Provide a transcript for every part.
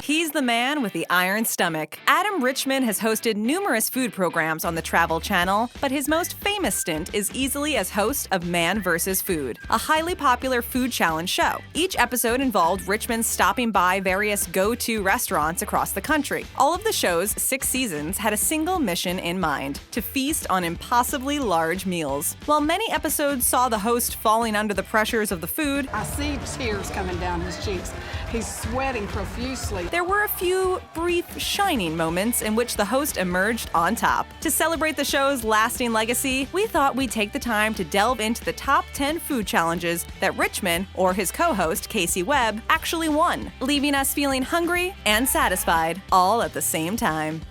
He's the man with the iron stomach. Adam Richman has hosted numerous food programs on the Travel Channel, but his most famous stint is easily as host of Man vs. Food, a highly popular food challenge show. Each episode involved Richman stopping by various go-to restaurants across the country. All of the show's 6 seasons had a single mission in mind: to feast on impossibly large meals. While many episodes saw the host falling under the pressures of the food, I see tears coming down his cheeks. He's sweating profusely. there were a few brief, shining moments in which the host emerged on top. To celebrate the show's lasting legacy, we thought we'd take the time to delve into the top 10 food challenges that Richman, or his co-host Casey Webb, actually won, leaving us feeling hungry and satisfied all at the same time.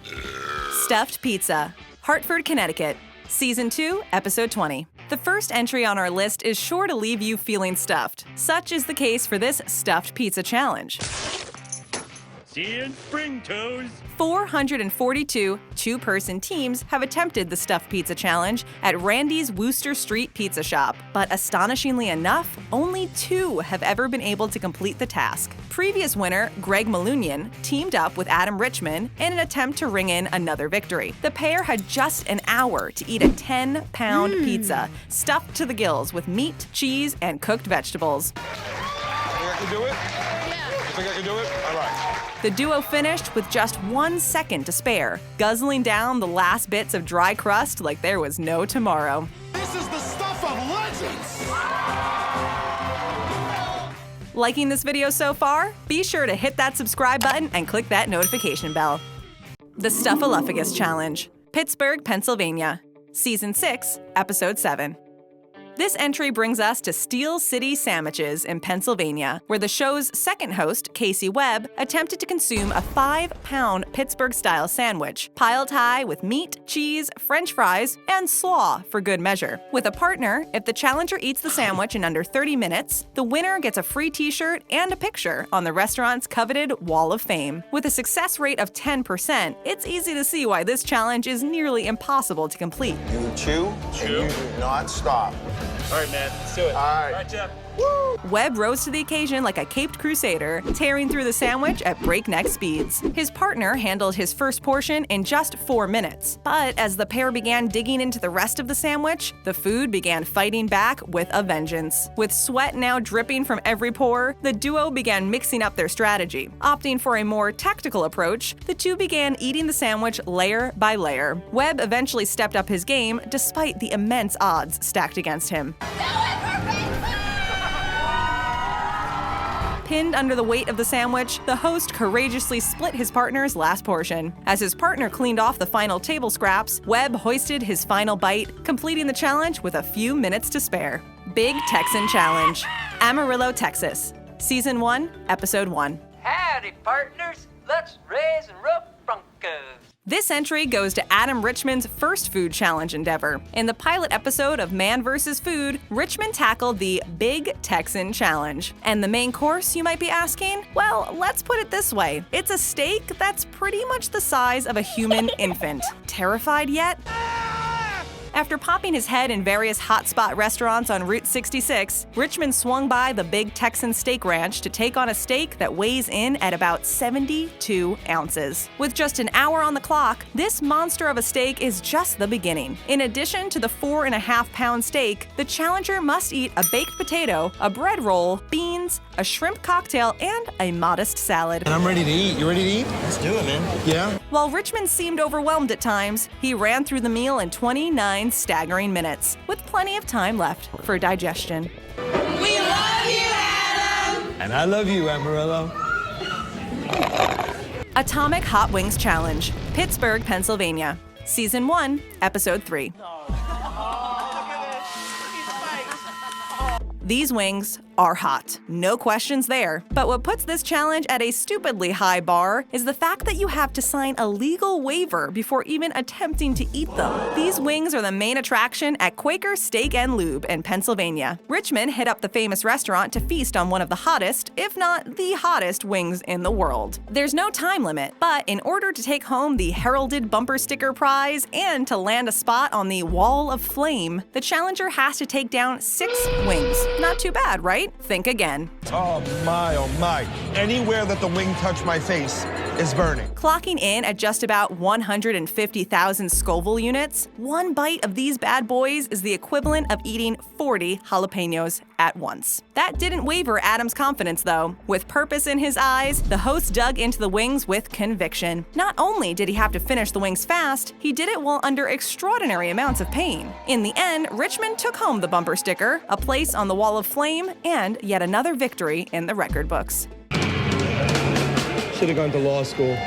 Stuffed Pizza, Hartford, Connecticut. Season 2, Episode 20. The first entry on our list is sure to leave you feeling stuffed. Such is the case for this Stuffed Pizza Challenge. See you in spring, toes. 442 two-person teams have attempted the Stuffed Pizza Challenge at Randy's Wooster Street Pizza Shop, but astonishingly enough, only 2 have ever been able to complete the task. Previous winner, Greg Malunian, teamed up with Adam Richman in an attempt to ring in another victory. The pair had just an hour to eat a 10-pound pizza, stuffed to the gills with meat, cheese, and cooked vegetables. Think I can do it? Yeah. You think I can do it? All right. The duo finished with just 1 second to spare, guzzling down the last bits of dry crust like there was no tomorrow. This is the stuff of legends! Liking this video so far? Be sure to hit that subscribe button and click that notification bell. The Stuffaluffagus Challenge, Pittsburgh, Pennsylvania. Season 6, Episode 7. This entry brings us to Steel City Sandwiches in Pennsylvania, where the show's second host, Casey Webb, attempted to consume a 5-pound Pittsburgh-style sandwich, piled high with meat, cheese, French fries, and slaw for good measure. With a partner, if the challenger eats the sandwich in under 30 minutes, the winner gets a free t-shirt and a picture on the restaurant's coveted Wall of Fame. With a success rate of 10%, it's easy to see why this challenge is nearly impossible to complete. You chew, and you do not stop. All right, man. Let's do it. All right. All right, Jeff. Webb rose to the occasion like a caped crusader, tearing through the sandwich at breakneck speeds. His partner handled his first portion in just 4 minutes. But as the pair began digging into the rest of the sandwich, the food began fighting back with a vengeance. With sweat now dripping from every pore, the duo began mixing up their strategy. Opting for a more tactical approach, the two began eating the sandwich layer by layer. Webb eventually stepped up his game despite the immense odds stacked against him. Pinned under the weight of the sandwich, the host courageously split his partner's last portion. As his partner cleaned off the final table scraps, Webb hoisted his final bite, completing the challenge with a few minutes to spare. Big Texan Challenge, Amarillo, Texas. Season 1, Episode 1. Howdy, partners. Let's raise and rub broncos. This entry goes to Adam Richman's first food challenge endeavor. In the pilot episode of Man vs. Food, Richman tackled the Big Texan Challenge. And the main course, you might be asking? Well, let's put it this way. It's a steak that's pretty much the size of a human infant. Terrified yet? After popping his head in various hotspot restaurants on Route 66, Richman swung by the Big Texan Steak Ranch to take on a steak that weighs in at about 72 ounces. With just an hour on the clock, this monster of a steak is just the beginning. In addition to the 4.5-pound steak, the challenger must eat a baked potato, a bread roll, beans, a shrimp cocktail, and a modest salad. And I'm ready to eat. You ready to eat? Let's do it, man. Yeah? While Richman seemed overwhelmed at times, he ran through the meal in 29 staggering minutes, with plenty of time left for digestion. We love you, Adam! And I love you, Amarillo. Atomic Hot Wings Challenge, Pittsburgh, Pennsylvania. Season 1, Episode 3. These wings are hot. No questions there. But what puts this challenge at a stupidly high bar is the fact that you have to sign a legal waiver before even attempting to eat them. These wings are the main attraction at Quaker Steak and Lube in Pennsylvania. Richman hit up the famous restaurant to feast on one of the hottest, if not the hottest, wings in the world. There's no time limit, but in order to take home the heralded bumper sticker prize and to land a spot on the Wall of Flame, the challenger has to take down 6 wings. Not too bad, right? point, think again. Oh my. Anywhere that the wing touched my face is burning. Clocking in at just about 150,000 Scoville units, one bite of these bad boys is the equivalent of eating 40 jalapenos at once. That didn't waver Adam's confidence, though. With purpose in his eyes, the host dug into the wings with conviction. Not only did he have to finish the wings fast, he did it while under extraordinary amounts of pain. In the end, Richman took home the bumper sticker, a place on the Wall of Flame, and yet another victory in the record books. Should have gone to law school.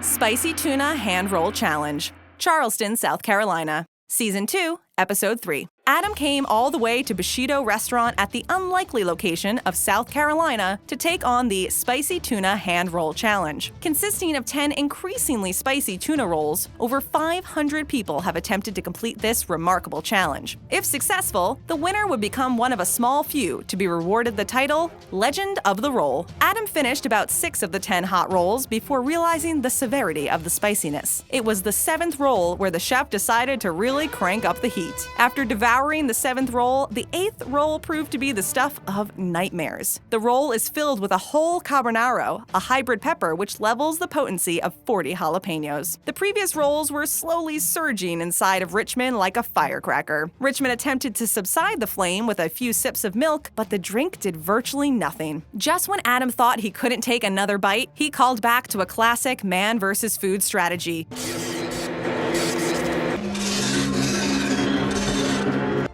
Spicy Tuna Hand Roll Challenge, Charleston, South Carolina. Season 2, Episode 3. Adam came all the way to Bushido Restaurant at the unlikely location of South Carolina to take on the Spicy Tuna Hand Roll Challenge. Consisting of 10 increasingly spicy tuna rolls, over 500 people have attempted to complete this remarkable challenge. If successful, the winner would become one of a small few to be rewarded the title Legend of the Roll. Adam finished about 6 of the 10 hot rolls before realizing the severity of the spiciness. It was the 7th roll where the chef decided to really crank up the heat. After devouring the 7th roll, the 8th roll proved to be the stuff of nightmares. The roll is filled with a whole carbonaro, a hybrid pepper which levels the potency of 40 jalapenos. The previous rolls were slowly surging inside of Richman like a firecracker. Richman attempted to subside the flame with a few sips of milk, but the drink did virtually nothing. Just when Adam thought he couldn't take another bite, he called back to a classic man versus food strategy.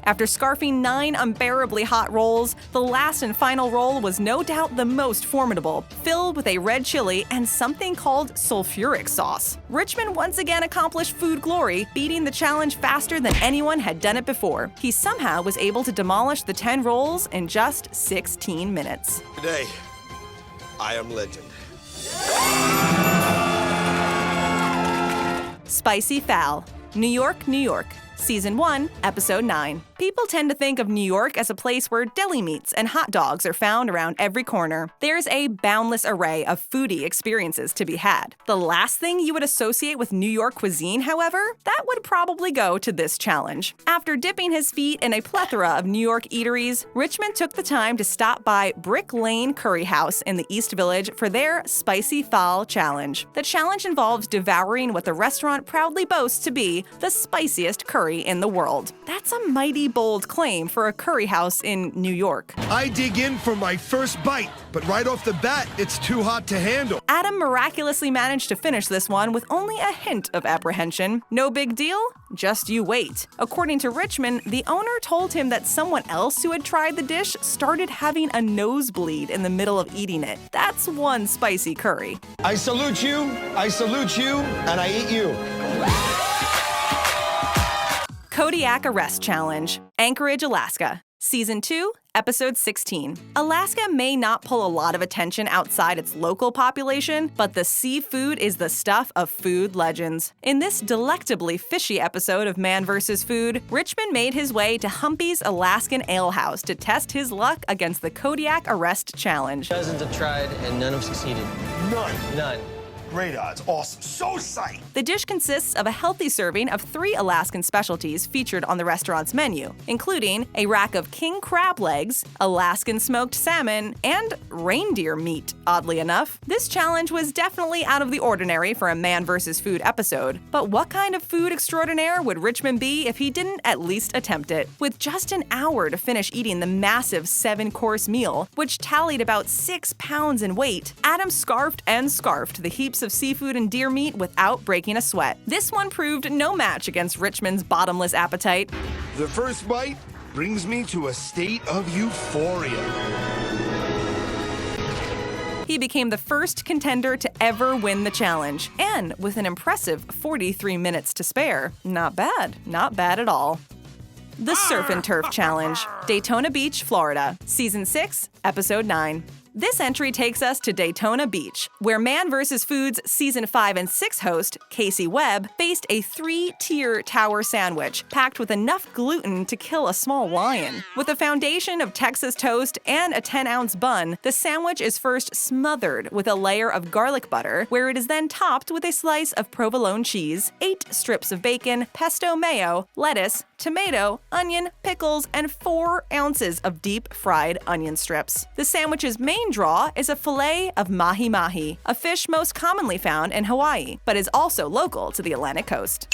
After scarfing 9 unbearably hot rolls, the last and final roll was no doubt the most formidable, filled with a red chili and something called sulfuric sauce. Richman once again accomplished food glory, beating the challenge faster than anyone had done it before. He somehow was able to demolish the 10 rolls in just 16 minutes. Today, I am legend. Spicy Phaal, New York, New York. Season 1, Episode 9. People tend to think of New York as a place where deli meats and hot dogs are found around every corner. There's a boundless array of foodie experiences to be had. The last thing you would associate with New York cuisine, however, that would probably go to this challenge. After dipping his feet in a plethora of New York eateries, Richman took the time to stop by Brick Lane Curry House in the East Village for their Spicy Phaal challenge. The challenge involves devouring what the restaurant proudly boasts to be the spiciest curry in the world. That's a mighty bold claim for a curry house in New York. I dig in for my first bite, but right off the bat, it's too hot to handle. Adam miraculously managed to finish this one with only a hint of apprehension. No big deal, just you wait. According to Richman, the owner told him that someone else who had tried the dish started having a nosebleed in the middle of eating it. That's one spicy curry. I salute you, and I eat you. Kodiak Arrest Challenge, Anchorage, Alaska. Season 2, Episode 16. Alaska may not pull a lot of attention outside its local population, but the seafood is the stuff of food legends. In this delectably fishy episode of Man vs. Food, Richman made his way to Humpy's Alaskan Ale House to test his luck against the Kodiak Arrest Challenge. Dozens have tried and none have succeeded. None. Great odds. Awesome. So psyched. The dish consists of a healthy serving of 3 Alaskan specialties featured on the restaurant's menu, including a rack of king crab legs, Alaskan smoked salmon, and reindeer meat, oddly enough. This challenge was definitely out of the ordinary for a Man vs. Food episode, but what kind of food extraordinaire would Richman be if he didn't at least attempt it? With just an hour to finish eating the massive 7-course meal, which tallied about 6 pounds in weight, Adam scarfed the heaps of seafood and deer meat without breaking a sweat. This one proved no match against Richman's bottomless appetite. The first bite brings me to a state of euphoria. He became the first contender to ever win the challenge, and with an impressive 43 minutes to spare. Not bad at all. The Surf and Turf Challenge, Daytona Beach, Florida. Season 6, Episode 9. This entry takes us to Daytona Beach, where Man vs. Food's Season 5 and 6 host, Casey Webb, faced a 3-tier tower sandwich packed with enough gluten to kill a small lion. With a foundation of Texas toast and a 10-ounce bun, the sandwich is first smothered with a layer of garlic butter, where it is then topped with a slice of provolone cheese, 8 strips of bacon, pesto mayo, lettuce, tomato, onion, pickles, and 4 ounces of deep-fried onion strips. The sandwich's main draw is a fillet of mahi-mahi, a fish most commonly found in Hawaii, but is also local to the Atlantic coast.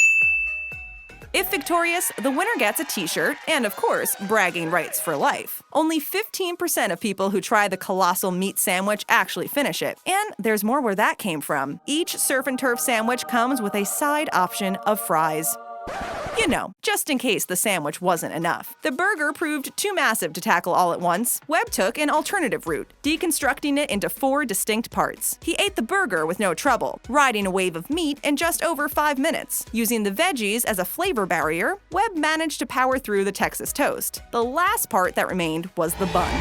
If victorious, the winner gets a t-shirt and, of course, bragging rights for life. Only 15% of people who try the colossal meat sandwich actually finish it. And there's more where that came from. Each surf and turf sandwich comes with a side option of fries. You know, just in case the sandwich wasn't enough. The burger proved too massive to tackle all at once. Webb took an alternative route, deconstructing it into 4 distinct parts. He ate the burger with no trouble, riding a wave of meat in just over 5 minutes. Using the veggies as a flavor barrier, Webb managed to power through the Texas toast. The last part that remained was the bun.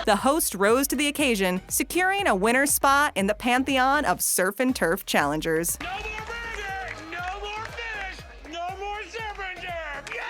The host rose to the occasion, securing a winner's spot in the pantheon of surf and turf challengers. No more burger! No more fish! No more surf and turf! Yeah!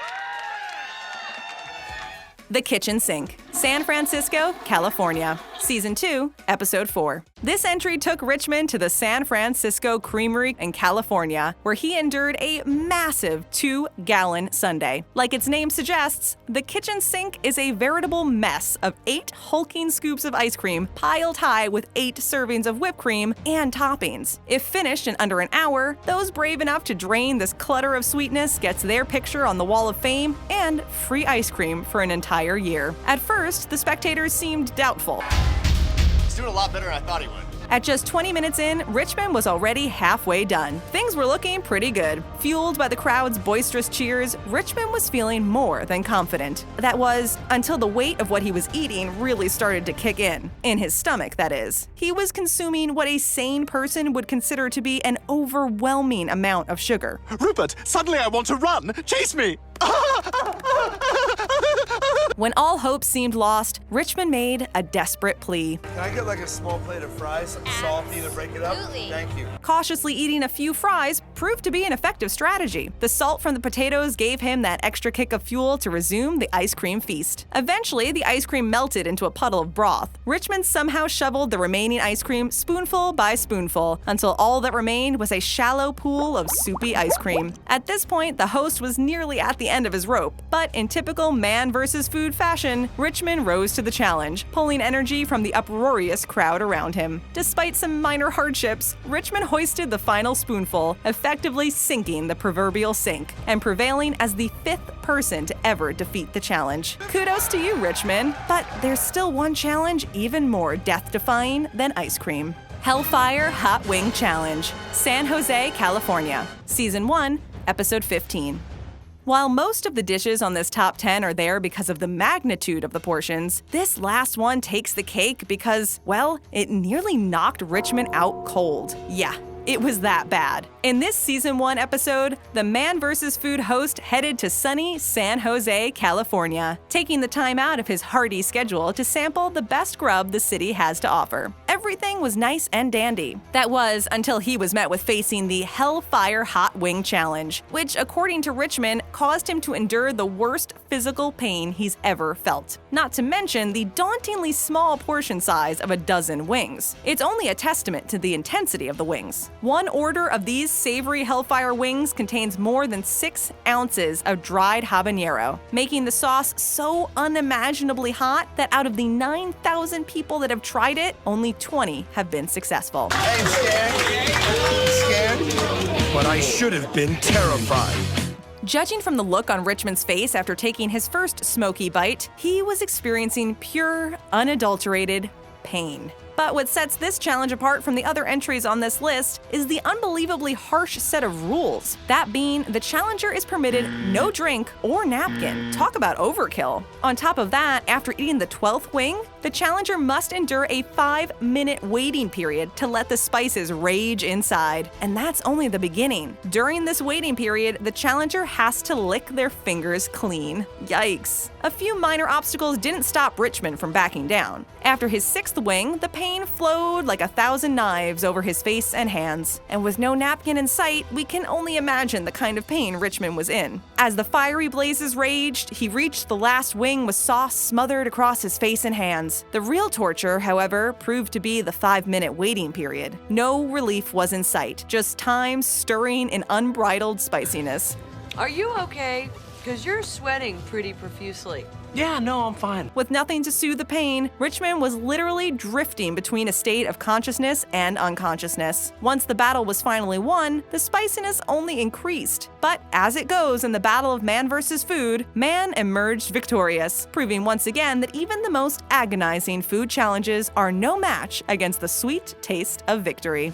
The Kitchen Sink, San Francisco, California. Season 2, Episode 4. This entry took Richman to the San Francisco Creamery in California, where he endured a massive 2-gallon sundae. Like its name suggests, the kitchen sink is a veritable mess of 8 hulking scoops of ice cream piled high with 8 servings of whipped cream and toppings. If finished in under an hour, those brave enough to drain this clutter of sweetness gets their picture on the Wall of Fame and free ice cream for an entire year. At first, the spectators seemed doubtful. He's doing a lot better than I thought he would. At just 20 minutes in, Richman was already halfway done. Things were looking pretty good. Fueled by the crowd's boisterous cheers, Richman was feeling more than confident. That was, until the weight of what he was eating really started to kick in. In his stomach, that is. He was consuming what a sane person would consider to be an overwhelming amount of sugar. Rupert, suddenly I want to run! Chase me! When all hope seemed lost, Richman made a desperate plea. Can I get like a small plate of fries, something salty to break it up? Thank you. Cautiously eating a few fries proved to be an effective strategy. The salt from the potatoes gave him that extra kick of fuel to resume the ice cream feast. Eventually, the ice cream melted into a puddle of broth. Richman somehow shoveled the remaining ice cream spoonful by spoonful until all that remained was a shallow pool of soupy ice cream. At this point, the host was nearly at the end of his rope, but in typical Man vs. Food fashion, Richman rose to the challenge, pulling energy from the uproarious crowd around him. Despite some minor hardships, Richman hoisted the final spoonful, effectively sinking the proverbial sink, and prevailing as the 5th person to ever defeat the challenge. Kudos to you, Richman, but there's still one challenge even more death-defying than ice cream. Hellfire Hot Wing Challenge, San Jose, California. Season 1, Episode 15. While most of the dishes on this top 10 are there because of the magnitude of the portions, this last one takes the cake because, well, it nearly knocked Richman out cold. Yeah, it was that bad. In this Season 1 episode, the Man vs. Food host headed to sunny San Jose, California, taking the time out of his hearty schedule to sample the best grub the city has to offer. Everything was nice and dandy. That was until he was met with facing the Hellfire Hot Wing Challenge, which, according to Richman, caused him to endure the worst physical pain he's ever felt. Not to mention the dauntingly small portion size of a dozen wings. It's only a testament to the intensity of the wings. One order of these savory Hellfire wings contains more than 6 ounces of dried habanero, making the sauce so unimaginably hot that out of the 9,000 people that have tried it, only 20 have been successful. Hey, I'm scared. But I should have been terrified. Judging from the look on Richman's face after taking his first smoky bite, he was experiencing pure, unadulterated pain. But what sets this challenge apart from the other entries on this list is the unbelievably harsh set of rules. That being, the challenger is permitted no drink or napkin. Talk about overkill. On top of that, after eating the 12th wing, the challenger must endure a 5-minute waiting period to let the spices rage inside. And that's only the beginning. During this waiting period, the challenger has to lick their fingers clean. Yikes. A few minor obstacles didn't stop Richman from backing down. After his 6th wing, the pain flowed like 1,000 knives over his face and hands. And with no napkin in sight, we can only imagine the kind of pain Richman was in. As the fiery blazes raged, he reached the last wing with sauce smothered across his face and hands. The real torture, however, proved to be the 5-minute waiting period. No relief was in sight, just time stirring in unbridled spiciness. Are you okay? Because you're sweating pretty profusely. Yeah, no, I'm fine. With nothing to soothe the pain, Richman was literally drifting between a state of consciousness and unconsciousness. Once the battle was finally won, the spiciness only increased. But as it goes in the battle of man versus food, man emerged victorious, proving once again that even the most agonizing food challenges are no match against the sweet taste of victory.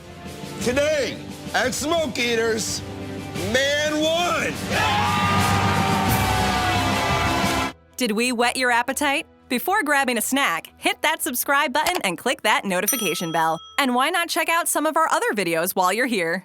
Today, at Smoke Eaters, man won! Did we whet your appetite? Before grabbing a snack, hit that subscribe button and click that notification bell. And why not check out some of our other videos while you're here?